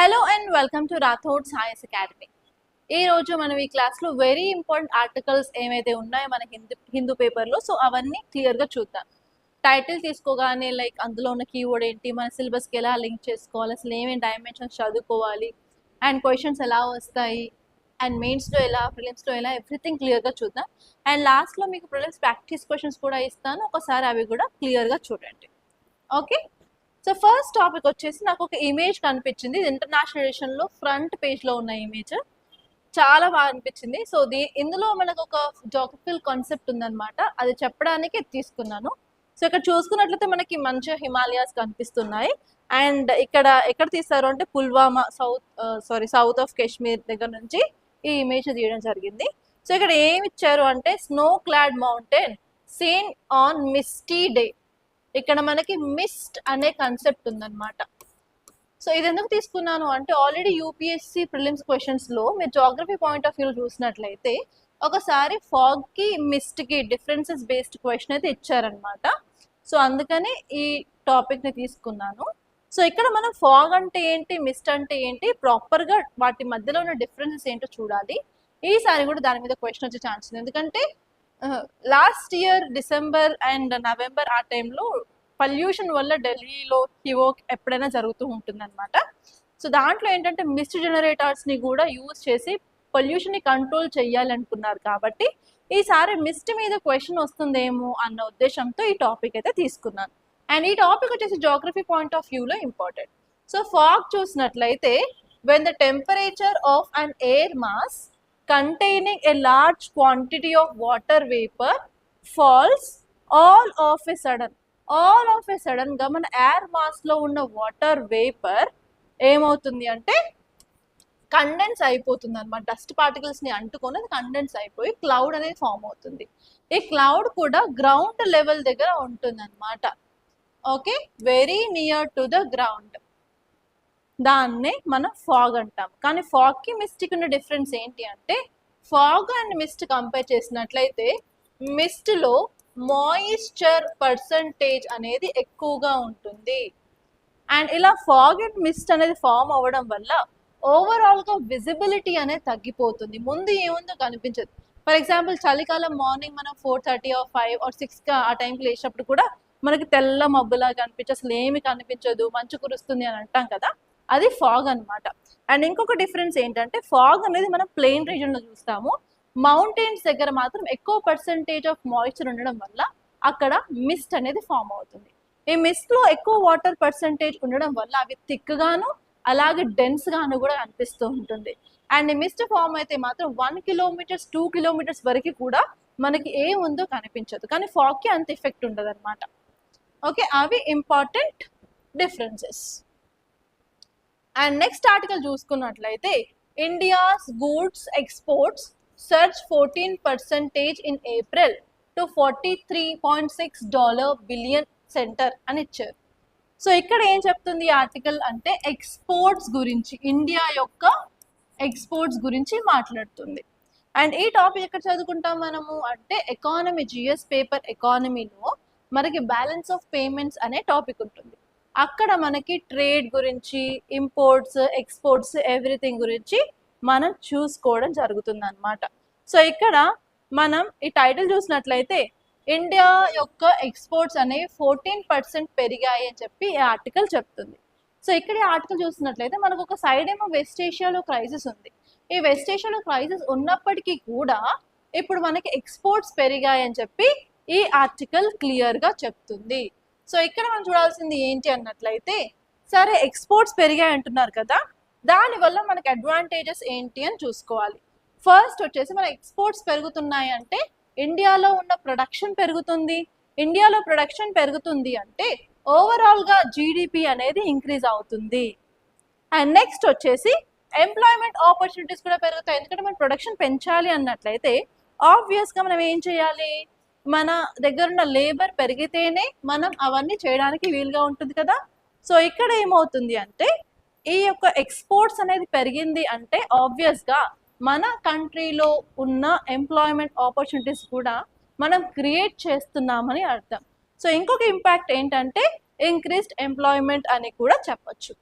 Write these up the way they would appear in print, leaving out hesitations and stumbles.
Hello and welcome to Rathod science academy. ఈ రోజు మనం ఈ క్లాస్లో వెరీ ఇంపార్టెంట్ ఆర్టికల్స్ ఏమైతే ఉన్నాయో మన హిందూ పేపర్లో, సో అవన్నీ క్లియర్గా చూద్దాం. టైటిల్ తీసుకోగానే లైక్ అందులో ఉన్న కీవర్డ్ ఏంటి, మన సిలబస్కి ఎలా లింక్ చేసుకోవాలి, అసలు ఏమేమి డైమెన్షన్స్ చదువుకోవాలి, అండ్ క్వశ్చన్స్ ఎలా వస్తాయి, అండ్ మెయిన్స్లో ఎలా, ప్రిలిమ్స్లో ఎలా, ఎవ్రీథింగ్ క్లియర్గా చూద్దాం. అండ్ లాస్ట్లో మీకు ప్రిలిమ్స్ ప్రాక్టీస్ క్వశ్చన్స్ కూడా ఇస్తాను, ఒకసారి అవి కూడా క్లియర్గా చూడండి. ఓకే, సో ఫస్ట్ టాపిక్ వచ్చేసి నాకు ఒక ఇమేజ్ కనిపించింది. ఇది ఇంటర్నేషనల్ ఎడిషన్లో ఫ్రంట్ పేజ్లో ఉన్న ఇమేజ్, చాలా బాగా అనిపించింది. సో ఇందులో మనకు ఒక జాగ్రఫికల్ కాన్సెప్ట్ ఉందన్నమాట, అది చెప్పడానికి తీసుకున్నాను. సో ఇక్కడ చూసుకున్నట్లయితే మనకి మంచిగా హిమాలయాస్ కనిపిస్తున్నాయి. అండ్ ఎక్కడ తీస్తారు అంటే పుల్వామా సౌత్ ఆఫ్ కాశ్మీర్ దగ్గర నుంచి ఈ ఇమేజ్ తీయడం జరిగింది. సో ఇక్కడ ఏమి ఇచ్చారు అంటే snow clad mountain scene on misty day. ఇక్కడ మనకి మిస్ట్ అనే కాన్సెప్ట్ ఉందన్నమాట. సో ఇది ఎందుకు తీసుకున్నాను అంటే ఆల్రెడీ యూపీఎస్సీ ప్రిలిమ్స్ క్వశ్చన్స్లో మీరు జాగ్రఫీ పాయింట్ ఆఫ్ వ్యూ చూసినట్లయితే ఒకసారి ఫాగ్కి మిస్ట్కి డిఫరెన్సెస్ బేస్డ్ క్వశ్చన్ అయితే ఇచ్చారనమాట. సో అందుకని ఈ టాపిక్ని తీసుకున్నాను. సో ఇక్కడ మనం ఫాగ్ అంటే ఏంటి, మిస్ట్ అంటే ఏంటి, ప్రాపర్గా వాటి మధ్యలో ఉన్న డిఫరెన్సెస్ ఏంటో చూడాలి. ఈసారి కూడా దాని మీద క్వశ్చన్ వచ్చే ఛాన్స్ ఉంది, ఎందుకంటే last year December and November ఆ టైంలో పొల్యూషన్ వల్ల ఢిల్లీలో హివోక్ ఎప్పుడైనా జరుగుతూ ఉంటుందన్నమాట. సో దాంట్లో ఏంటంటే మిస్ట్ జనరేటర్స్ని కూడా యూజ్ చేసి పొల్యూషన్ని కంట్రోల్ చేయాలనుకున్నారు. కాబట్టి ఈసారి మిస్ట్ మీద క్వశ్చన్ వస్తుందేమో అన్న ఉద్దేశంతో ఈ టాపిక్ అయితే తీసుకున్నాను. అండ్ ఈ టాపిక్ వచ్చేసి జాగ్రఫీ పాయింట్ ఆఫ్ వ్యూలో ఇంపార్టెంట్. సో ఫాగ్ చూసినట్లయితే when the temperature of an air mass containing a large quantity of water vapor falls all of a sudden గా మన ఎయిర్ మాస్ లో ఉన్న వాటర్ వేపర్ ఏమవుతుంది అంటే కండెన్స్ అయిపోతుంది అనమాట. డస్ట్ పార్టికల్స్ ని అంటుకొని అది కండెన్స్ అయిపోయి క్లౌడ్ అనేది ఫామ్ అవుతుంది. ఈ క్లౌడ్ కూడా గ్రౌండ్ లెవెల్ దగ్గర ఉంటుంది అనమాట. Okay, very near to the ground. దాన్నే మనం ఫాగ్ అంటాం. కానీ ఫాగ్కి మిస్ట్కి ఉన్న డిఫరెన్స్ ఏంటి అంటే ఫాగ్ అండ్ మిస్ట్ కంపేర్ చేసినట్లయితే మిస్ట్లో మాయిశ్చర్ పర్సంటేజ్ అనేది ఎక్కువగా ఉంటుంది. అండ్ ఇలా ఫాగ్ అండ్ మిస్ట్ అనేది ఫామ్ అవ్వడం వల్ల ఓవరాల్గా విజిబిలిటీ అనేది తగ్గిపోతుంది. ముందు ఏముందో కనిపించదు. ఫర్ ఎగ్జాంపుల్ చలికాలం మార్నింగ్ మనం 4:30 or 5 or 6 ఆ టైంకి లేచినప్పుడు కూడా మనకి తెల్ల మబ్బులా కనిపించి అసలు ఏమి కనిపించదు, మంచు కురుస్తుంది అని అంటాం కదా, అది ఫాగ్ అనమాట. అండ్ ఇంకొక డిఫరెన్స్ ఏంటంటే ఫాగ్ అనేది మనం ప్లెయిన్ రీజన్లో చూస్తాము, మౌంటైన్స్ దగ్గర మాత్రం ఎక్కువ పర్సంటేజ్ ఆఫ్ మాయిశ్చర్ ఉండడం వల్ల అక్కడ మిస్ట్ అనేది ఫామ్ అవుతుంది. ఈ మిస్ట్లో ఎక్కువ వాటర్ పర్సంటేజ్ ఉండడం వల్ల అవి థిక్గాను అలాగే డెన్స్గాను కూడా కనిపిస్తూ ఉంటుంది. అండ్ ఈ మిస్ట్ ఫామ్ అయితే మాత్రం 1 kilometers 2 kilometers వరకు కూడా మనకి ఏముందో కనిపించదు. కానీ ఫాగ్కి అంత ఎఫెక్ట్ ఉండదు అనమాట. ఓకే, అవి important differences. And next article చూసుకున్నట్లయితే India's goods exports surge 14% in April to $43.6 billion centre అని ఇచ్చారు. సో ఇక్కడ ఏం చెప్తుంది ఈ ఆర్టికల్ అంటే ఎక్స్పోర్ట్స్ గురించి, ఇండియా యొక్క ఎక్స్పోర్ట్స్ గురించి మాట్లాడుతుంది. అండ్ ఈ టాపిక్ ఎక్కడ చదువుకుంటాం మనము అంటే ఎకానమీ, జిఎస్ పేపర్ ఎకానమీలో మనకి బ్యాలెన్స్ ఆఫ్ పేమెంట్స్ అనే టాపిక్ ఉంటుంది. అక్కడ మనకి ట్రేడ్ గురించి, ఇంపోర్ట్స్, ఎక్స్పోర్ట్స్, ఎవ్రీథింగ్ గురించి మనం చూసుకోవడం జరుగుతుంది అనమాట. సో ఇక్కడ మనం ఈ టైటిల్ చూసినట్లయితే ఇండియా యొక్క ఎక్స్పోర్ట్స్ అనేవి 14% పెరిగాయి అని చెప్పి ఈ ఆర్టికల్ చెప్తుంది. సో ఇక్కడ ఈ ఆర్టికల్ చూసినట్లయితే మనకు ఒక సైడ్ ఏమో వెస్ట్ ఏషియాలో క్రైసిస్ ఉంది. ఈ వెస్ట్ ఏషియాలో క్రైసిస్ ఉన్నప్పటికీ కూడా ఇప్పుడు మనకి ఎక్స్పోర్ట్స్ పెరిగాయి అని చెప్పి ఈ ఆర్టికల్ క్లియర్గా చెప్తుంది. సో ఇక్కడ మనం చూడాల్సింది ఏంటి అన్నట్లయితే సరే ఎక్స్పోర్ట్స్ పెరిగాయి అంటున్నారు కదా, దానివల్ల మనకి అడ్వాంటేజెస్ ఏంటి అని చూసుకోవాలి. ఫస్ట్ వచ్చేసి మన ఎక్స్పోర్ట్స్ పెరుగుతున్నాయి అంటే ఇండియాలో ఉన్న ప్రొడక్షన్ పెరుగుతుంది. ఇండియాలో ప్రొడక్షన్ పెరుగుతుంది అంటే ఓవరాల్గా జీడిపి అనేది ఇంక్రీజ్ అవుతుంది. అండ్ నెక్స్ట్ వచ్చేసి ఎంప్లాయ్మెంట్ ఆపర్చునిటీస్ కూడా పెరుగుతాయి. ఎందుకంటే మనం ప్రొడక్షన్ పెంచాలి అన్నట్లయితే ఆబ్వియస్గా మనం ఏం చేయాలి, మన దగ్గర ఉన్న లేబర్ పెరిగితేనే మనం అవన్నీ చేయడానికి వీలుగా ఉంటుంది కదా. సో ఇక్కడ ఏమవుతుంది అంటే ఈ యొక్క ఎక్స్పోర్ట్స్ అనేది పెరిగింది అంటే ఆబ్వియస్గా మన కంట్రీలో ఉన్న ఎంప్లాయ్మెంట్ ఆపర్చునిటీస్ కూడా మనం క్రియేట్ చేస్తున్నామని అర్థం. సో ఇంకొక ఇంపాక్ట్ ఏంటంటే ఇంక్రీస్డ్ ఎంప్లాయ్మెంట్ అని కూడా చెప్పచ్చు.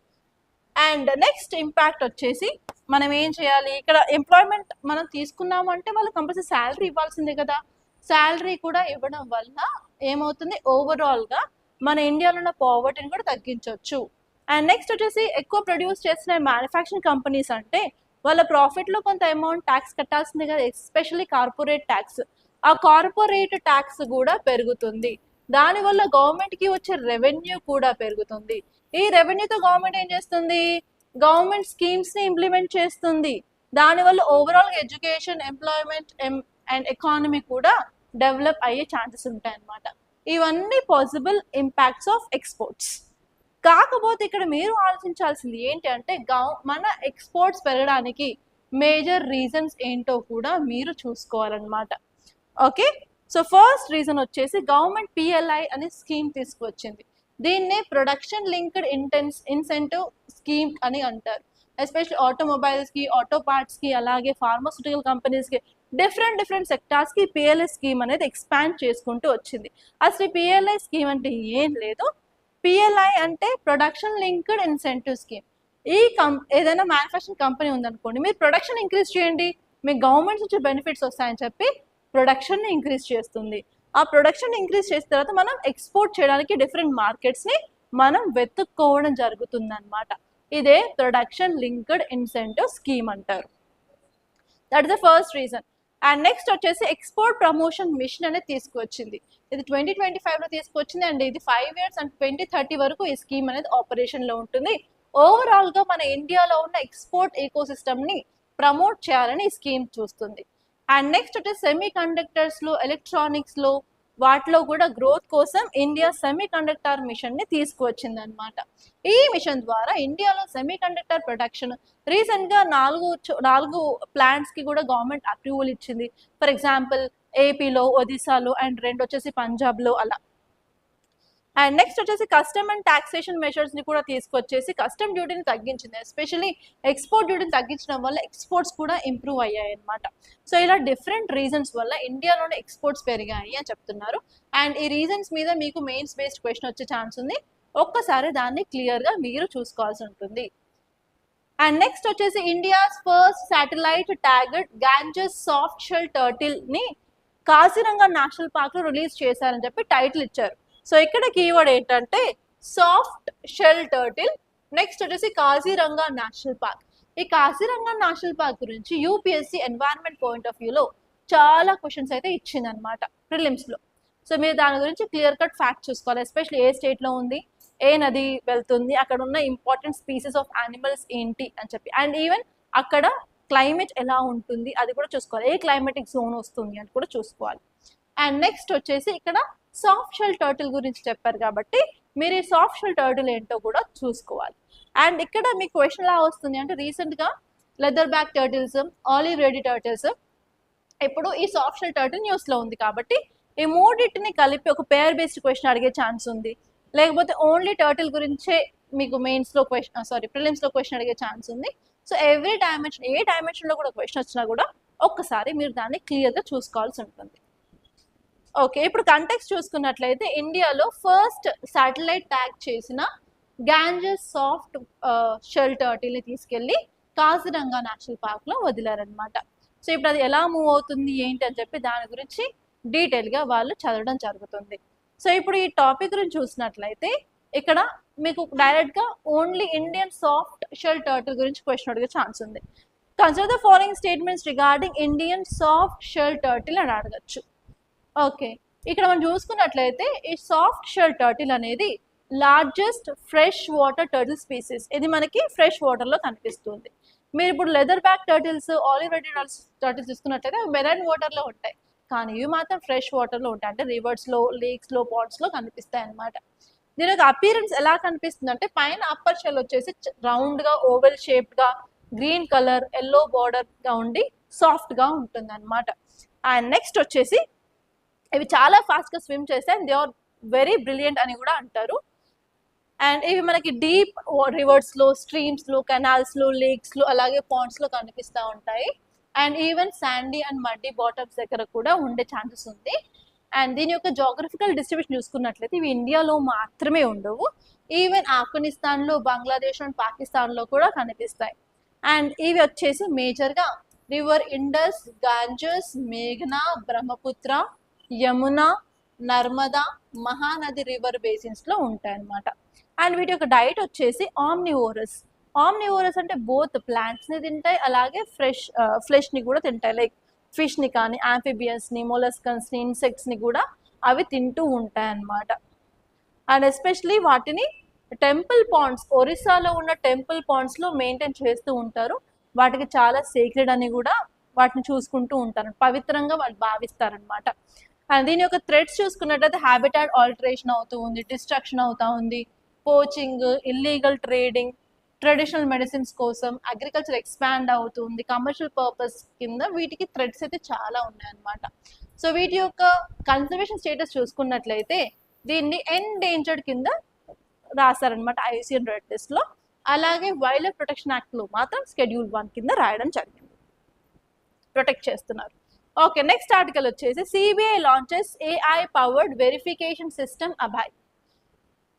అండ్ నెక్స్ట్ ఇంపాక్ట్ వచ్చేసి మనం ఏం చేయాలి, ఇక్కడ ఎంప్లాయ్మెంట్ మనం తీసుకున్నాము అంటే వాళ్ళు కంపల్సరీ శాలరీ ఇవ్వాల్సిందే కదా. శాలరీ కూడా ఇవ్వడం వల్ల ఏమవుతుంది, ఓవరాల్గా మన ఇండియాలో ఉన్న పావర్టీని కూడా తగ్గించవచ్చు. అండ్ నెక్స్ట్ వచ్చేసి ఎక్కువ ప్రొడ్యూస్ చేసిన మ్యానుఫ్యాక్చరింగ్ కంపెనీస్ అంటే వాళ్ళ ప్రాఫిట్లో కొంత అమౌంట్ ట్యాక్స్ కట్టాల్సిందే కదా, ఎస్పెషల్లీ కార్పొరేట్ ట్యాక్స్. ఆ కార్పొరేట్ ట్యాక్స్ కూడా పెరుగుతుంది, దానివల్ల గవర్నమెంట్కి వచ్చే రెవెన్యూ కూడా పెరుగుతుంది. ఈ రెవెన్యూతో గవర్నమెంట్ ఏం చేస్తుంది, గవర్నమెంట్ స్కీమ్స్ని ఇంప్లిమెంట్ చేస్తుంది, దానివల్ల overall education, employment and economy కూడా డెవలప్ అయ్యే ఛాన్సెస్ ఉంటాయి అన్నమాట. ఇవన్నీ పాసిబుల్ ఇంపాక్ట్స్ ఆఫ్ ఎక్స్పోర్ట్స్. కాకపోతే ఇక్కడ మీరు ఆలోచించాల్సింది ఏంటి అంటే మన ఎక్స్పోర్ట్స్ పెరగడానికి మేజర్ రీజన్స్ ఏంటో కూడా మీరు చూసుకోవాలన్నమాట. ఓకే, సో ఫస్ట్ రీజన్ వచ్చేసి గవర్నమెంట్ పిఎల్ఐ అనే స్కీమ్ తీసుకువచ్చింది. దీన్నే ప్రొడక్షన్ లింక్డ్ ఇన్సెంటివ్ స్కీమ్ అని అంటారు. ఎస్పెషల్లీ ఆటోమొబైల్స్కి, ఆటో పార్ట్స్కి, అలాగే ఫార్మాస్యూటికల్ కంపెనీస్కి, డిఫరెంట్ సెక్టార్స్కి పిఎల్ఐ స్కీమ్ అనేది ఎక్స్పాండ్ చేసుకుంటూ వచ్చింది. అసలు పిఎల్ఐ స్కీమ్ అంటే ఏం లేదు, పిఎల్ఐ అంటే ప్రొడక్షన్ లింక్డ్ ఇన్సెంటివ్ స్కీమ్. ఈ ఏదైనా మ్యానుఫ్యాక్చరింగ్ కంపెనీ ఉందనుకోండి, మీరు ప్రొడక్షన్ ఇంక్రీజ్ చేయండి, మీకు గవర్నమెంట్ నుంచి బెనిఫిట్స్ వస్తాయని చెప్పి ప్రొడక్షన్ని ఇంక్రీజ్ చేస్తుంది. ఆ ప్రొడక్షన్ ఇంక్రీజ్ చేసిన తర్వాత మనం ఎక్స్పోర్ట్ చేయడానికి డిఫరెంట్ మార్కెట్స్ని మనం వెతుక్కోవడం జరుగుతుంది అనమాట. ఇదే ప్రొడక్షన్ లింక్డ్ ఇన్సెంటివ్ స్కీమ్ అంటారు. That is the first reason. And next వచ్చేసి ఎక్స్పోర్ట్ ప్రమోషన్ మిషన్ అనేది తీసుకువచ్చింది. ఇది 2025లో తీసుకొచ్చింది అండ్ ఇది 5 years అండ్ 2030 వరకు ఈ స్కీమ్ అనేది ఆపరేషన్లో ఉంటుంది. ఓవరాల్గా మన ఇండియాలో ఉన్న ఎక్స్పోర్ట్ ఈకోసిస్టమ్ని ప్రమోట్ చేయాలని ఈ స్కీమ్ చూస్తుంది. అండ్ నెక్స్ట్ వచ్చేసి సెమీ కండక్టర్స్లో, ఎలక్ట్రానిక్స్లో వాటిలో కూడా గ్రోత్ కోసం ఇండియా సెమీ కండక్టర్ మిషన్ని తీసుకువచ్చింది అనమాట. ఈ మిషన్ ద్వారా ఇండియాలో సెమీ కండక్టర్ ప్రొడక్షన్ రీసెంట్గా 4 ప్లాంట్స్కి కూడా గవర్నమెంట్ అప్రూవల్ ఇచ్చింది. ఫర్ ఎగ్జాంపుల్ ఏపీలో, ఒడిశాలో అండ్ 2 వచ్చేసి పంజాబ్లో అలా. అండ్ నెక్స్ట్ వచ్చేసి కస్టమ్ అండ్ టాక్సేషన్ మెషర్స్ని కూడా తీసుకొచ్చేసి కస్టమ్ డ్యూటీని తగ్గించింది. ఎస్పెషల్లీ ఎక్స్పోర్ట్ డ్యూటీని తగ్గించడం వల్ల ఎక్స్పోర్ట్స్ కూడా ఇంప్రూవ్ అయ్యాయి అనమాట. సో ఇలా డిఫరెంట్ రీజన్స్ వల్ల ఇండియాలోనే ఎక్స్పోర్ట్స్ పెరిగాయి అని చెప్తున్నారు. అండ్ ఈ రీజన్స్ మీద మీకు మెయిన్స్ బేస్డ్ క్వశ్చన్ వచ్చే ఛాన్స్ ఉంది, ఒక్కసారి దాన్ని క్లియర్గా మీరు చూసుకోవాల్సి ఉంటుంది. అండ్ నెక్స్ట్ వచ్చేసి India's first satellite tagged Ganges soft shell టర్టిల్ని కాజీరంగా నేషనల్ పార్క్లో రిలీజ్ చేశారని చెప్పి టైటిల్ ఇచ్చారు. సో ఇక్కడ కీవర్డ్ ఏంటంటే సాఫ్ట్ షెల్ టర్టిల్. నెక్స్ట్ వచ్చేసి కాజీరంగా నేషనల్ పార్క్. ఈ కాజీరంగా నేషనల్ పార్క్ గురించి యూపీఎస్సీ ఎన్వైరన్మెంట్ పాయింట్ ఆఫ్ వ్యూలో చాలా క్వశ్చన్స్ అయితే ఇచ్చిందనమాట ప్రిలిమ్స్లో. సో మీరు దాని గురించి క్లియర్ కట్ ఫ్యాక్ట్ చూసుకోవాలి, ఎస్పెషల్లీ ఏ స్టేట్లో ఉంది, ఏ నది వెళ్తుంది, అక్కడ ఉన్న ఇంపార్టెంట్ స్పీసీస్ ఆఫ్ యానిమల్స్ ఏంటి అని చెప్పి, అండ్ ఈవెన్ అక్కడ క్లైమేట్ ఎలా ఉంటుంది అది కూడా చూసుకోవాలి, ఏ క్లైమేటిక్ జోన్ వస్తుంది అని కూడా చూసుకోవాలి. అండ్ నెక్స్ట్ వచ్చేసి ఇక్కడ సాఫ్ట్ షెల్ టర్టిల్ గురించి చెప్పారు కాబట్టి మీరు ఈ సాఫ్ట్ షెల్ టర్టిల్ ఏంటో కూడా చూసుకోవాలి. అండ్ ఇక్కడ మీకు క్వశ్చన్ ఎలా వస్తుంది అంటే రీసెంట్గా leather back turtles, olive ridley turtles, ఇప్పుడు ఈ సాఫ్ట్ షెల్ టర్టిల్ న్యూస్లో ఉంది కాబట్టి ఈ మూడింటిని కలిపి ఒక పేర్ బేస్డ్ క్వశ్చన్ అడిగే ఛాన్స్ ఉంది, లేకపోతే ఓన్లీ టర్టిల్ గురించే మీకు మెయిన్స్లో ప్రిలిమ్స్లో క్వశ్చన్ అడిగే ఛాన్స్ ఉంది. సో ఎవ్రీ డైమెన్షన్, ఏ డైమెన్షన్లో కూడా క్వశ్చన్ వచ్చినా కూడా ఒక్కసారి మీరు దాన్ని క్లియర్గా చూసుకోవాల్సి ఉంటుంది. ఓకే, ఇప్పుడు కంటెక్స్ట్ చూసుకున్నట్లయితే ఇండియాలో ఫస్ట్ శాటిలైట్ ట్యాగ్ చేసిన గ్యాంజెస్ సాఫ్ట్ షెల్ టర్టిల్ని తీసుకెళ్ళి కాజీరంగా నేషనల్ పార్క్లో వదిలారనమాట. సో ఇప్పుడు అది ఎలా మూవ్ అవుతుంది ఏంటి అని చెప్పి దాని గురించి డీటెయిల్గా వాళ్ళు చదవడం జరుగుతుంది. సో ఇప్పుడు ఈ టాపిక్ గురించి చూసినట్లయితే ఇక్కడ మీకు డైరెక్ట్గా only Indian soft shell turtle గురించి క్వశ్చన్ అడిగే ఛాన్స్ ఉంది. Consider the following statements regarding Indian soft shell turtle అని అడగచ్చు. ఓకే, ఇక్కడ మనం చూసుకున్నట్లయితే ఈ సాఫ్ట్ షెల్ టర్టిల్ అనేది largest fresh water turtle species. ఇది మనకి ఫ్రెష్ వాటర్లో కనిపిస్తుంది. మీరు ఇప్పుడు leather back turtles, olive ridley turtles చూసుకున్నట్లయితే మెరైన్ వాటర్లో ఉంటాయి, కానీ ఇవి మాత్రం ఫ్రెష్ వాటర్లో ఉంటాయి, అంటే రివర్స్లో, లేక్స్లో, పాండ్స్లో కనిపిస్తాయి అన్నమాట. దీని యొక్క అపీరెన్స్ ఎలా కనిపిస్తుంది అంటే పైన అప్పర్ షెల్ వచ్చేసి రౌండ్గా, ఓవెల్ షేప్డ్గా, గ్రీన్ కలర్, ఎల్లో బార్డర్గా ఉండి సాఫ్ట్గా ఉంటుంది అనమాట. అండ్ నెక్స్ట్ వచ్చేసి ఇవి చాలా ఫాస్ట్గా స్విమ్ చేస్తాయి and they are very brilliant అని కూడా అంటారు. అండ్ ఇవి మనకి డీప్ రివర్స్లో, స్ట్రీమ్స్లో, కెనాల్స్లో, లేక్స్లో, అలాగే పాండ్స్లో కనిపిస్తూ ఉంటాయి. And even Sandy and muddy bottoms దగ్గర కూడా ఉండే ఛాన్సెస్ ఉంది. అండ్ దీని యొక్క జాగ్రఫికల్ డిస్ట్రిబ్యూషన్ చూసుకున్నట్లయితే ఇవి ఇండియాలో మాత్రమే ఉండవు, ఈవెన్ ఆఫ్ఘనిస్తాన్లో, బంగ్లాదేశ్ అండ్ పాకిస్తాన్లో కూడా కనిపిస్తాయి. అండ్ ఇవి వచ్చేసి మేజర్గా రివర్ ఇండస్, గాంజస్, మేఘ్నా, బ్రహ్మపుత్ర, యమున, నర్మదా, మహానది రివర్ బేసిన్స్లో ఉంటాయి అన్నమాట. అండ్ వీటి యొక్క డైట్ వచ్చేసి ఆమ్నివోరస్. ఆమ్నివోరస్ అంటే బోత్ ప్లాంట్స్ని తింటాయి, అలాగే ఫ్లెష్ని కూడా తింటాయి. లైక్ ఫిష్ని కానీ, ఆంఫిబియన్స్ని, మొలస్కన్స్ని, ఇన్సెక్ట్స్ని కూడా అవి తింటూ ఉంటాయి అన్నమాట. అండ్ ఎస్పెషలీ వాటిని టెంపుల్ పాండ్స్, ఒరిస్సాలో ఉన్న టెంపుల్ పాండ్స్లో మెయింటైన్ చేస్తూ ఉంటారు. వాటికి చాలా సేక్రెడ్ అని కూడా వాటిని చూసుకుంటూ ఉంటారు, పవిత్రంగా వాళ్ళు భావిస్తారనమాట. అండ్ దీని యొక్క థ్రెడ్స్ చూసుకున్నట్లయితే హ్యాబిటాట్ ఆల్టరేషన్ అవుతూ ఉంది, డిస్ట్రక్షన్ అవుతూ ఉంది, poaching, illegal trading, traditional medicines కోసం, అగ్రికల్చర్ ఎక్స్పాండ్ అవుతుంది, కమర్షియల్ పర్పస్ కింద వీటికి థ్రెడ్స్ అయితే చాలా ఉన్నాయన్నమాట. సో వీటి యొక్క కన్జర్వేషన్ స్టేటస్ చూసుకున్నట్లయితే దీన్ని ఎండేంజర్డ్ కింద రాశారనమాట IUCN రెడ్ లిస్ట్లో. అలాగే వైల్డ్ లైఫ్ ప్రొటెక్షన్ యాక్ట్లో మాత్రం Schedule 1 కింద రాయడం జరిగింది, ప్రొటెక్ట్ చేస్తున్నారు. ఓకే, నెక్స్ట్ ఆర్టికల్ వచ్చేసి CBI launches AI powered verification system Abhay.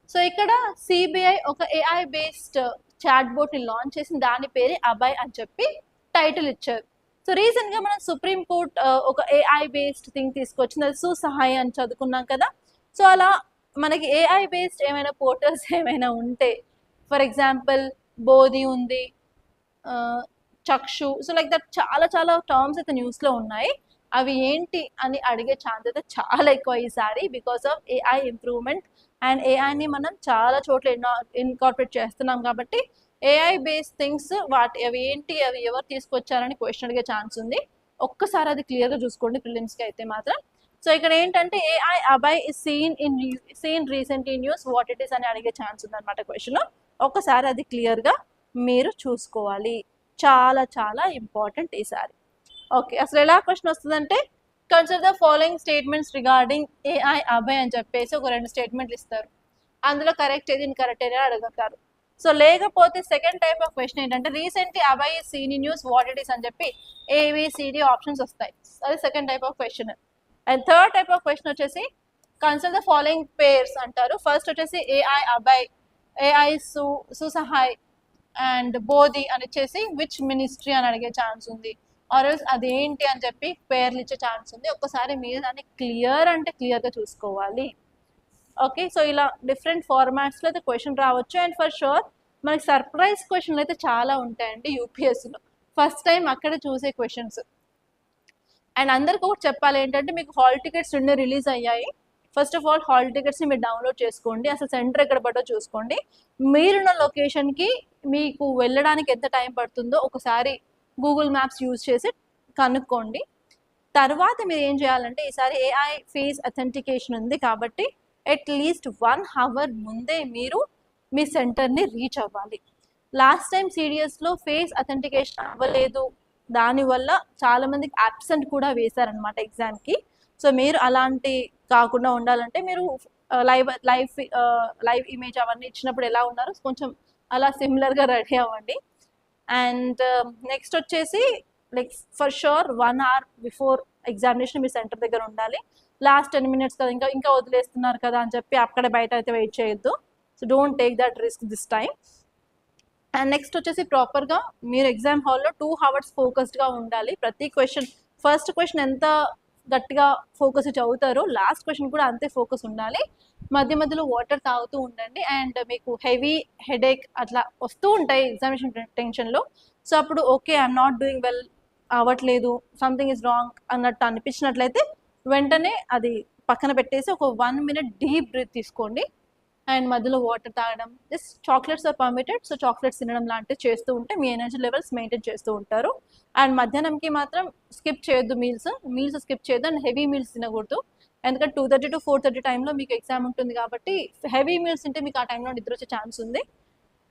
So ఇక్కడ CBI ఒక AI బేస్డ్ చాట్ బోట్ ని లాంచ్ చేసి దాని పేరే అభయ్ అని చెప్పి టైటిల్ ఇచ్చారు. సో రీసెంట్ గా మనం సుప్రీం కోర్ట్ ఒక AI బేస్డ్ థింగ్ తీసుకొచ్చింది, అది సుసహాయ్ అని చదువుకున్నాం కదా. సో అలా మనకి AI బేస్డ్ ఏమైనా పోర్టల్స్ ఏమైనా ఉంటే, ఫర్ ఎగ్జాంపుల్ బోధి ఉంది, చక్షు, సో లైక్ దట్ చాలా చాలా టర్మ్స్ అయితే న్యూస్లో ఉన్నాయి. అవి ఏంటి అని అడిగే ఛాన్స్ అయితే చాలా ఎక్కువ ఈసారి, because of AI improvement. And ఏఐని మనం చాలా చోట్ల ఇన్కార్పొరేట్ చేస్తున్నాం కాబట్టి AI బేస్డ్ థింగ్స్ అవి ఏంటి, అవి ఎవరు తీసుకొచ్చారని క్వశ్చన్ అడిగే ఛాన్స్ ఉంది. ఒక్కసారి అది క్లియర్గా చూసుకోండి ప్రిలిమ్స్కి అయితే మాత్రం. సో ఇక్కడ ఏంటంటే AI Abhay is seen recent in news what it is అని అడిగే ఛాన్స్ ఉందన్నమాట క్వశ్చన్. ఒక్కసారి అది క్లియర్గా మీరు చూసుకోవాలి, చాలా చాలా ఇంపార్టెంట్ ఈసారి. ఓకే, అసలు ఎలా క్వశ్చన్ వస్తుందంటే consider the following statements regarding AI Abhay అని చెప్పేసి ఒక 2 స్టేట్మెంట్లు ఇస్తారు, అందులో కరెక్ట్ ఏది ఇన్కరెక్ట్ ఏది అడుగుతారు. సో లేకపోతే సెకండ్ టైప్ ఆఫ్ క్వశ్చన్ ఏంటంటే recently Abhay is seen in news what it is అని చెప్పి ABCD ఆప్షన్స్ వస్తాయి, అది second type of question. And third type of question వచ్చేసి కన్సిడర్ ద ఫాలోయింగ్ పేర్స్ అంటారు. ఫస్ట్ వచ్చేసి AI Abhay, AI Susahay and Bodhi అని వచ్చేసి విచ్ మినిస్ట్రీ అని అడిగే ఛాన్స్ ఉంది, ఆర్ఎల్స్ అదేంటి అని చెప్పి పేర్లు ఇచ్చే ఛాన్స్ ఉంది. ఒక్కసారి మీరు దాన్ని క్లియర్ అంటే క్లియర్గా చూసుకోవాలి. ఓకే, సో ఇలా డిఫరెంట్ ఫార్మాట్స్లో అయితే క్వశ్చన్ రావచ్చు. అండ్ ఫర్ షూర్ మనకి సర్ప్రైజ్ క్వశ్చన్లు అయితే చాలా ఉంటాయండి UPSCలో, ఫస్ట్ టైం అక్కడ చూసే క్వశ్చన్స్. అండ్ అందరికీ ఒకటి చెప్పాలి ఏంటంటే మీకు హాల్ టికెట్స్ 2 రిలీజ్ అయ్యాయి. ఫస్ట్ ఆఫ్ ఆల్ హాల్ టికెట్స్ని మీరు డౌన్లోడ్ చేసుకోండి, అసలు సెంటర్ ఎక్కడ పడో చూసుకోండి, మీరున్న లొకేషన్కి మీకు వెళ్ళడానికి ఎంత టైం పడుతుందో ఒకసారి గూగుల్ మ్యాప్స్ యూజ్ చేసి కనుక్కోండి. తర్వాత మీరు ఏం చేయాలంటే ఈసారి AI ఫేస్ అథెంటికేషన్ ఉంది కాబట్టి అట్లీస్ట్ 1 hour ముందే మీరు మీ సెంటర్ని రీచ్ అవ్వాలి. లాస్ట్ టైం CDSలో ఫేస్ అథెంటికేషన్ అవ్వలేదు, దానివల్ల చాలామందికి అబ్సెంట్ కూడా వేశారనమాట ఎగ్జామ్కి. సో మీరు అలాంటి కాకుండా ఉండాలంటే మీరు లైవ్ ఇమేజ్ అవన్నీ ఇచ్చినప్పుడు ఎలా ఉన్నారో కొంచెం అలా సిమిలర్గా రెడీ అవ్వండి. అండ్ నెక్స్ట్ వచ్చేసి like for sure 1 hour before examination me centre దగ్గర ఉండాలి. లాస్ట్ 10 minutes కదా ఇంకా వదిలేస్తున్నారు కదా అని చెప్పి అక్కడ బయట అయితే వెయిట్ చేయొద్దు. So don't take that risk this time. And next వచ్చేసి ప్రాపర్గా మీరు ఎగ్జామ్ హాల్లో 2 hours ఫోకస్డ్గా ఉండాలి. ప్రతి క్వశ్చన్, ఫస్ట్ క్వశ్చన్ ఎంత గట్టిగా ఫోకస్ చదువుతారో లాస్ట్ క్వశ్చన్ కూడా అంతే ఫోకస్ ఉండాలి. మధ్య మధ్యలో వాటర్ తాగుతూ ఉండండి. అండ్ మీకు హెవీ హెడేక్ అట్లా వస్తూ ఉంటాయి ఎగ్జామినేషన్ టెన్షన్లో. సో అప్పుడు okay I'm not doing well, అవ్వట్లేదు, సంథింగ్ ఇస్ రాంగ్ అన్నట్టు అనిపించినట్లయితే వెంటనే అది పక్కన పెట్టేసి ఒక 1 minute డీప్ బ్రీత్ తీసుకోండి. అండ్ మధ్యలో వాటర్ తాగడం, just chocolates are permitted, so chocolates తినడం లాంటివి చేస్తూ ఉంటే మీ ఎనర్జీ లెవెల్స్ మెయింటైన్ చేస్తూ ఉంటారు. అండ్ మధ్యాహ్నంకి మాత్రం స్కిప్ చేయొద్దు, మీల్స్ స్కిప్ చేయొద్దు. అండ్ హెవీ మీల్స్ తినకూడదు, ఎందుకంటే 2:30 to 4:30 టైంలో మీకు ఎగ్జామ్ ఉంటుంది కాబట్టి హెవీ మీల్స్ తింటే మీకు ఆ టైంలో నిద్ర వచ్చే ఛాన్స్ ఉంది.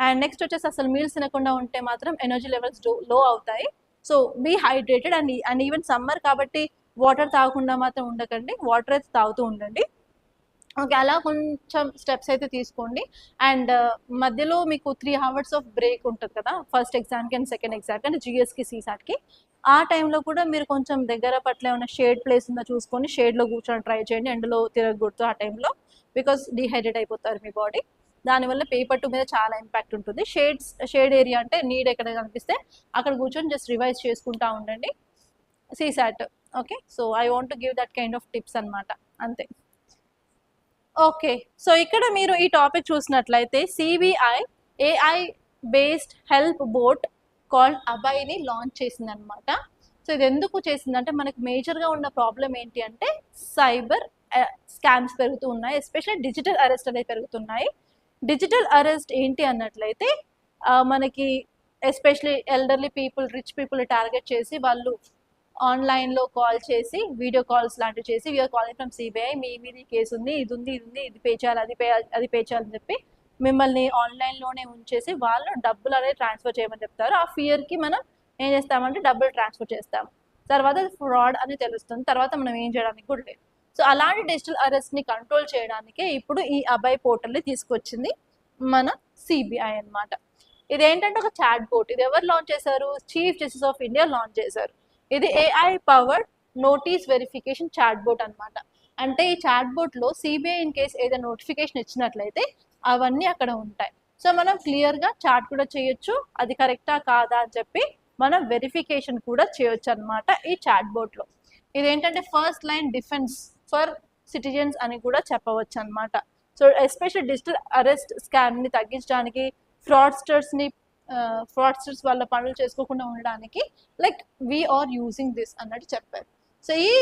అండ్ నెక్స్ట్ వచ్చేసి అసలు మీల్స్ తినకుండా ఉంటే మాత్రం ఎనర్జీ లెవెల్స్ లో అవుతాయి. So be hydrated. And even summer కాబట్టి వాటర్ తాగకుండా మాత్రం ఉండకండి, వాటర్ అయితే తాగుతూ ఉండండి. ఓకే, అలా కొంచెం స్టెప్స్ అయితే తీసుకోండి. అండ్ మధ్యలో మీకు 3 hours ఆఫ్ బ్రేక్ ఉంటుంది కదా, ఫస్ట్ ఎగ్జామ్కి అండ్ సెకండ్ ఎగ్జామ్కి అంటే GSకి CSATకి. ఆ టైంలో కూడా మీరు కొంచెం దగ్గర పట్ల ఏమైనా షేడ్ ప్లేస్ ఉందో చూసుకొని షేడ్లో కూర్చొని ట్రై చేయండి, ఎండలో తిరగకూడదు ఆ టైంలో, బికాస్ డీహైడ్రేట్ అయిపోతారు మీ బాడీ. దానివల్ల పేపర్ 2 మీద చాలా ఇంపాక్ట్ ఉంటుంది. షేడ్ ఏరియా అంటే నీడ్ ఎక్కడ కనిపిస్తే అక్కడ కూర్చొని జస్ట్ రివైజ్ చేసుకుంటా ఉండండి CSAT. Okay, so I want to give that kind of tips అనమాట, అంతే. ఓకే, సో ఇక్కడ మీరు ఈ టాపిక్ చూసినట్లయితే CBI AI based help bot called అభయ్ని లాంచ్ చేసింది అనమాట. సో ఇది ఎందుకు చేసిందంటే మనకు మేజర్గా ఉన్న ప్రాబ్లం ఏంటి అంటే సైబర్ స్కామ్స్ పెరుగుతూ ఉన్నాయి, ఎస్పెషల్లీ డిజిటల్ అరెస్ట్ అనేవి పెరుగుతున్నాయి. డిజిటల్ అరెస్ట్ ఏంటి అన్నట్లయితే మనకి especially elderly people, rich people target చేసి వాళ్ళు ఆన్లైన్లో కాల్ చేసి వీడియో కాల్స్ లాంటివి చేసి వీఆర్ కాలింగ్ ఫ్రమ్ సిబిఐ, మీ మీద కేసు ఉంది, ఇది ఉంది, ఇది పే చేయాలి, అది పే చేయాలని చెప్పి మిమ్మల్ని ఆన్లైన్లోనే ఉంచేసి వాళ్ళు డబ్బులు అనేది ట్రాన్స్ఫర్ చేయమని చెప్తారు. ఆ ఫియర్కి మనం ఏం చేస్తామంటే డబ్బులు ట్రాన్స్ఫర్ చేస్తాం, తర్వాత ఫ్రాడ్ అని తెలుస్తుంది, తర్వాత మనం ఏం చేయడానికి కూడా లేదు. సో అలాంటి డిజిటల్ అరెస్ట్ని కంట్రోల్ చేయడానికే ఇప్పుడు ఈ అభయ్ పోర్టల్ని తీసుకొచ్చింది మన సిబిఐ అనమాట. ఇదేంటంటే ఒక చాట్ బోట్. ఇది ఎవరు లాంచ్ చేశారు? Chief justice of India launch చేశారు. ఇది AI powered notice verification chatbot అనమాట. అంటే ఈ చాట్ బోట్లో సిబిఐ ఇన్ కేసు ఏదైనా నోటిఫికేషన్ ఇచ్చినట్లయితే అవన్నీ అక్కడ ఉంటాయి. సో మనం క్లియర్గా చాట్ కూడా చేయొచ్చు, అది కరెక్టా కాదా అని చెప్పి మనం వెరిఫికేషన్ కూడా చేయొచ్చు అనమాట ఈ చాట్ బోట్లో. ఇదేంటంటే first line defence for citizens అని కూడా చెప్పవచ్చు అనమాట. సో ఎస్పెషల్లీ డిజిటల్ అరెస్ట్ స్కామ్ని తగ్గించడానికి, ఫ్రాడ్స్టర్స్ వాళ్ళ పనులు చేసుకోకుండా ఉండడానికి లైక్ వీఆర్ యూజింగ్ దిస్ అన్నట్టు చెప్పారు. సో ఈ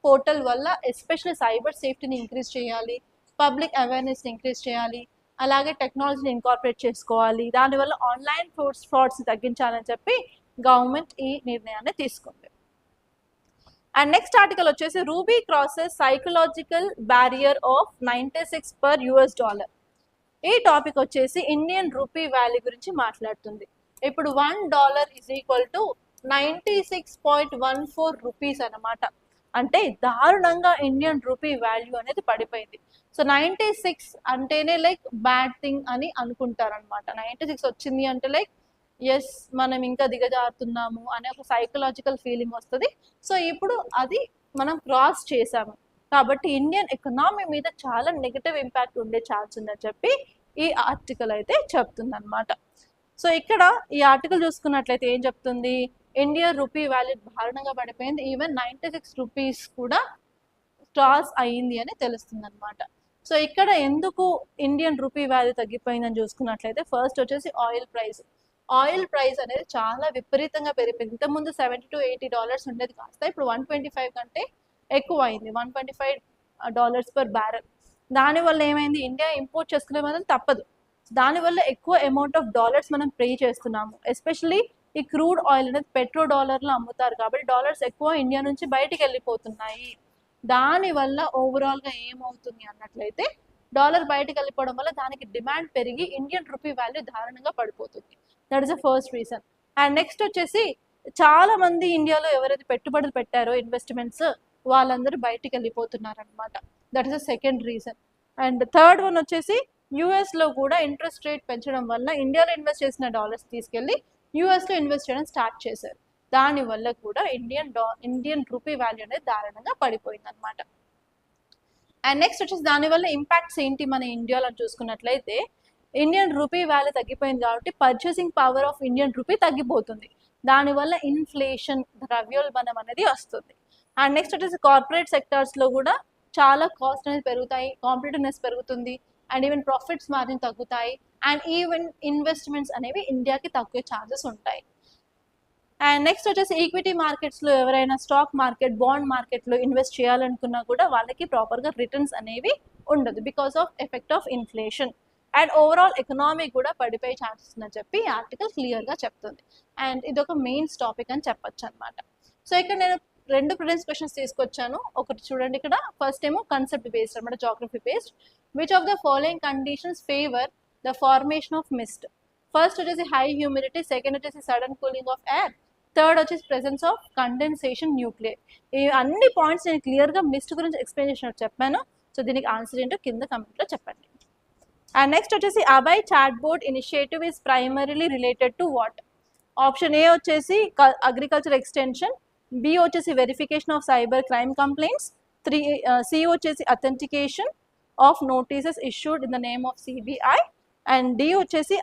పోర్టల్ వల్ల ఎస్పెషల్లీ సైబర్ సేఫ్టీని ఇంక్రీజ్ చేయాలి, పబ్లిక్ అవేర్నెస్ని ఇంక్రీజ్ చేయాలి, అలాగే టెక్నాలజీని ఇంకార్పొరేట్ చేసుకోవాలి, దానివల్ల ఆన్లైన్ ఫ్రాడ్స్ని తగ్గించాలని చెప్పి గవర్నమెంట్ ఈ నిర్ణయాన్ని తీసుకుంది. అండ్ నెక్స్ట్ ఆర్టికల్ వచ్చేసి ruby crosses psychological barrier of 96 per US dollar. ఈ టాపిక్ వచ్చేసి ఇండియన్ రూపీ వాల్యూ గురించి మాట్లాడుతుంది. ఇప్పుడు $1 ఈజ్ ఈక్వల్ టు 96.14 రూపీస్ అనమాట. అంటే దారుణంగా ఇండియన్ రూపీ వాల్యూ అనేది పడిపోయింది. సో 96 అంటేనే లైక్ బ్యాడ్ థింగ్ అని అనుకుంటారనమాట. 96 వచ్చింది అంటే లైక్ ఎస్ మనం ఇంకా దిగజారుతున్నాము అనే ఒక సైకలాజికల్ ఫీలింగ్ వస్తుంది. సో ఇప్పుడు అది మనం క్రాస్ చేసాము కాబట్టి ఇండియన్ ఎకనామీ మీద చాలా నెగటివ్ ఇంపాక్ట్ ఉండే ఛాన్స్ ఉందని చెప్పి ఈ ఆర్టికల్ అయితే చెప్తుంది అనమాట. సో ఇక్కడ ఈ ఆర్టికల్ చూసుకున్నట్లయితే ఏం చెప్తుంది, ఇండియన్ రూపీ వాల్యూ దారుణంగా పడిపోయింది, ఈవెన్ 96 రూపీస్ కూడా క్రాస్ అయ్యింది అని తెలుస్తుంది అనమాట. సో ఇక్కడ ఎందుకు ఇండియన్ రూపీ వాల్యూ తగ్గిపోయిందని చూసుకున్నట్లయితే ఫస్ట్ వచ్చేసి ఆయిల్ ప్రైస్ అనేది చాలా విపరీతంగా పెరిగిపోయింది. ఇంతకుముందు $70 to $80 ఉండేది కాస్త ఇప్పుడు 125 కంటే ఎక్కువ అయింది, $125 per barrel. దానివల్ల ఏమైంది, ఇండియా ఇంపోర్ట్ చేసుకునే మనం తప్పదు, దానివల్ల ఎక్కువ అమౌంట్ ఆఫ్ డాలర్స్ మనం పే చేస్తున్నాము. ఎస్పెషల్లీ ఈ క్రూడ్ ఆయిల్ అనేది $1 అమ్ముతారు కాబట్టి డాలర్స్ ఎక్కువ ఇండియా నుంచి బయటికి వెళ్ళిపోతున్నాయి. దానివల్ల ఓవరాల్గా ఏమవుతుంది అన్నట్లయితే డాలర్ బయటకు వెళ్ళిపోవడం వల్ల దానికి డిమాండ్ పెరిగి ఇండియన్ రూపీ వాల్యూ దారుణంగా పడిపోతుంది. That is the first reason. And next వచ్చేసి చాలా మంది ఇండియాలో ఎవరైతే పెట్టుబడులు పెట్టారో ఇన్వెస్ట్మెంట్స్ వాళ్ళందరూ బయటికి వెళ్ళిపోతున్నారు అనమాట. That is the second reason. And third one వచ్చేసి యూఎస్లో కూడా ఇంట్రెస్ట్ రేట్ పెంచడం వల్ల ఇండియాలో ఇన్వెస్ట్ చేసిన డాలర్స్ తీసుకెళ్ళి యూఎస్లో ఇన్వెస్ట్ చేయడం స్టార్ట్ చేశారు. దానివల్ల కూడా ఇండియన్ రూపీ వాల్యూ అనేది దారుణంగా పడిపోయింది అనమాట. అండ్ నెక్స్ట్ వచ్చేసి దానివల్ల ఇంపాక్ట్స్ ఏంటి మన ఇండియాలో చూసుకున్నట్లయితే ఇండియన్ రూపీ వాల్యూ తగ్గిపోయింది కాబట్టి purchasing power of Indian rupee తగ్గిపోతుంది, దానివల్ల ఇన్ఫ్లేషన్, ద్రవ్యోల్బణం అనేది వస్తుంది. అండ్ నెక్స్ట్ వచ్చేసి కార్పొరేట్ సెక్టార్స్లో కూడా చాలా కాస్ట్ అనేది పెరుగుతాయి, కాంపిటేటివ్నెస్ పెరుగుతుంది, అండ్ ఈవెన్ ప్రాఫిట్స్ మార్జిన్ తగ్గుతాయి, అండ్ ఈవెన్ ఇన్వెస్ట్మెంట్స్ అనేవి ఇండియాకి తగ్గే ఛాన్సెస్ ఉంటాయి. అండ్ నెక్స్ట్ వచ్చేసి ఈక్విటీ మార్కెట్స్లో ఎవరైనా స్టాక్ మార్కెట్, బాండ్ మార్కెట్లో ఇన్వెస్ట్ చేయాలనుకున్నా కూడా వాళ్ళకి ప్రాపర్గా రిటర్న్స్ అనేవి ఉండదు because of effect of inflation. And overall economy కూడా పడిపోయే ఛాన్సెస్ ఉందని చెప్పి ఈ ఆర్టికల్ క్లియర్గా చెప్తుంది. అండ్ ఇది ఒక మెయిన్స్ టాపిక్ అని చెప్పొచ్చు అనమాట. సో ఇక్కడ నేను 2 ప్రిలిమ్స్ క్వశ్చన్స్ తీసుకొచ్చాను. ఒకటి చూడండి, ఇక్కడ ఫస్ట్ ఏమో కన్సెప్ట్ బేస్డ్ అనమాట, geography based. Which of the following conditions favour the formation of mist? First వచ్చేసి హై హ్యూమిడిటీ, సెకండ్ వచ్చేసి sudden cooling of air, third వచ్చేసి ప్రెసెన్స్ ఆఫ్ కండెన్సేషన్ న్యూక్లియర్. ఈ అన్ని పాయింట్స్ నేను క్లియర్గా మిస్ట్ గురించి ఎక్స్ప్లెయిన్ చేసినట్టు చెప్పాను. సో దీనికి ఆన్సర్ ఏంటో కింద కమెంట్లో చెప్పండి. అండ్ నెక్స్ట్ వచ్చేసి Abhay chat bot initiative is primarily related to what? Option A వచ్చేసి అగ్రికల్చర్ ఎక్స్టెన్షన్, బి వచ్చేసి verification of cyber crime complaints, C వచ్చేసి authentication of notices issued in the name of CBI, and D వచ్చేసి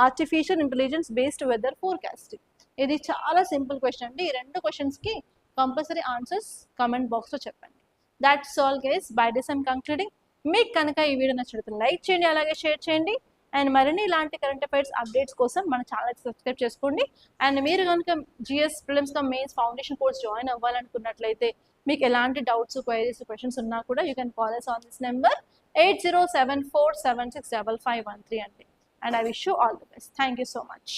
artificial intelligence based weather forecasting. ఇది చాలా simple question అండి. ఈ 2 క్వశ్చన్స్కి compulsory answers comment బాక్స్లో చెప్పండి. That's all guys, by this I'm concluding. మీకు కనుక ఈ వీడియో నచ్చినట్లయితే లైక్ చేయండి, అలాగే షేర్ చేయండి. అండ్ మరిన్ని ఇలాంటి కరెంట్ అఫైర్స్ అప్డేట్స్ కోసం మన ఛానల్కి సబ్స్క్రైబ్ చేసుకోండి. అండ్ మీరు కనుక GS prelims mains foundation course join అవ్వాలనుకున్నట్లయితే మీకు ఎలాంటి డౌట్స్, క్వైరీస్, క్వశ్చన్స్ ఉన్నా కూడా you can call us on this number 8074765513 అండి. And I wish you all the best. Thank you so much.